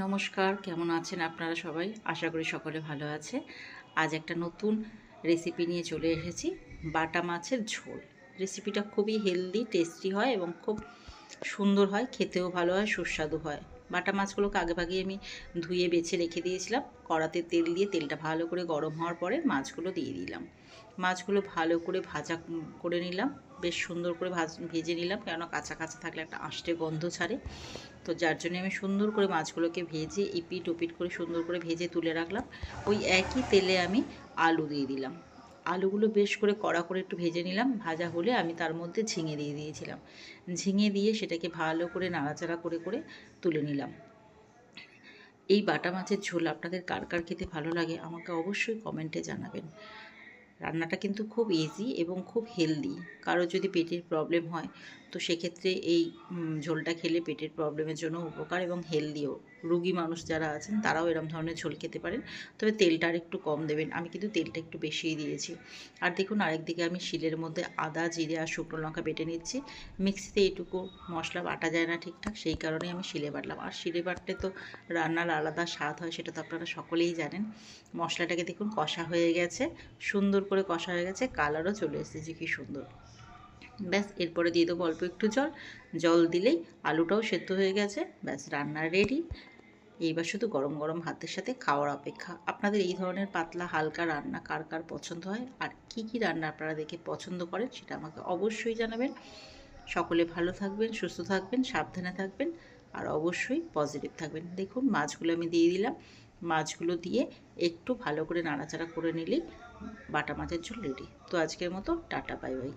নমস্কার, কেমন আছেন আপনারা সবাই? আশা করি সকলে ভালো আছে। আজ একটা নতুন রেসিপি নিয়ে চলে এসেছি, বাটা মাছের ঝোল। রেসিপিটা খুবই হেলদি, টেস্টি হয় এবং খুব সুন্দর হয়, খেতেও ভালো হয়, সুস্বাদু হয়। বাটা মাছগুলোকে আগেভাগে আমি ধুয়ে বেছে রেখে দিয়েছিলাম। কড়াতে তেল দিয়ে তেলটা ভালো করে গরম হওয়ার পরে মাছগুলো দিয়ে দিলাম। মাছগুলো ভালো করে ভাজা করে নিলাম, বেশ সুন্দর করে ভেজে নিলাম, কেননা কাঁচা কাঁচা থাকলে একটা আষ্টে গন্ধ ছাড়ে। তো যার জন্য আমি সুন্দর করে মাছগুলোকে ভেজে এপিট ওপিট করে সুন্দর করে ভেজে তুলে রাখলাম। ওই একই তেলে আমি আলু দিয়ে দিলাম। আলুগুলো বেশ করে কড়া করে একটু ভেজে নিলাম। ভাজা হলে আমি তার মধ্যে ঝিঙে দিয়ে দিয়েছিলাম। ঝিঙে দিয়ে সেটাকে ভালো করে নাড়াচাড়া করে করে তুলে নিলাম। এই বাটা মাছের ঝোল আপনাদের কার কার খেতে ভালো লাগে আমাকে অবশ্যই কমেন্টে জানাবেন। রান্নাটা কিন্তু খুব ইজি এবং খুব হেলদি। কারো যদি পেটের প্রবলেম হয় তো সেক্ষেত্রে এই ঝোলটা খেলে পেটের প্রবলেমের জন্য উপকার এবং হেলদিও। রুগী মানুষ যারা আছেন তারাও এরম ধরনের ঝোল খেতে পারেন, তবে তেলটা আর একটু কম দেবেন। আমি কিন্তু তেলটা একটু বেশিই দিয়েছি। আর দেখুন, আরেকদিকে আমি শিলের মধ্যে আদা, জিরে আর শুকনো লঙ্কা বেটে নিচ্ছি। মিক্সিতে এইটুকু মশলা বাটা যায় না ঠিকঠাক, সেই কারণেই আমি শিলে বাটলাম। আর শিলে বাটলে তো রান্নার আলাদা স্বাদ হয়, সেটা তো আপনারা সকলেই জানেন। মশলাটাকে দেখুন কষা হয়ে গেছে, সুন্দর করে কষা হয়ে গেছে, কালারও চলে এসেছে কি সুন্দর। ব্যাস, এরপরে দিয়ে দেবো অল্প একটু জল। জল দিলেই আলুটাও সেদ্ধ হয়ে গেছে। ব্যাস, রান্না রেডি। এইবার শুধু গরম গরম ভাতের সাথে খাওয়ার অপেক্ষা। আপনাদের এই ধরনের পাতলা হালকা রান্না কার কার পছন্দ হয়, আর কি কি রান্না আপনারা দেখে পছন্দ করেন সেটা আমাকে অবশ্যই জানাবেন। সকলে ভালো থাকবেন, সুস্থ থাকবেন, সাবধানে থাকবেন, আর অবশ্যই পজিটিভ থাকবেন। দেখুন, মাছগুলো আমি দিয়ে দিলাম। মাছগুলো দিয়ে একটু ভালো করে নাড়াচাড়া করে নিলেই বাটা মাছের ঝোল রেডি। তো আজকের মতো টাটা, বাই বাই।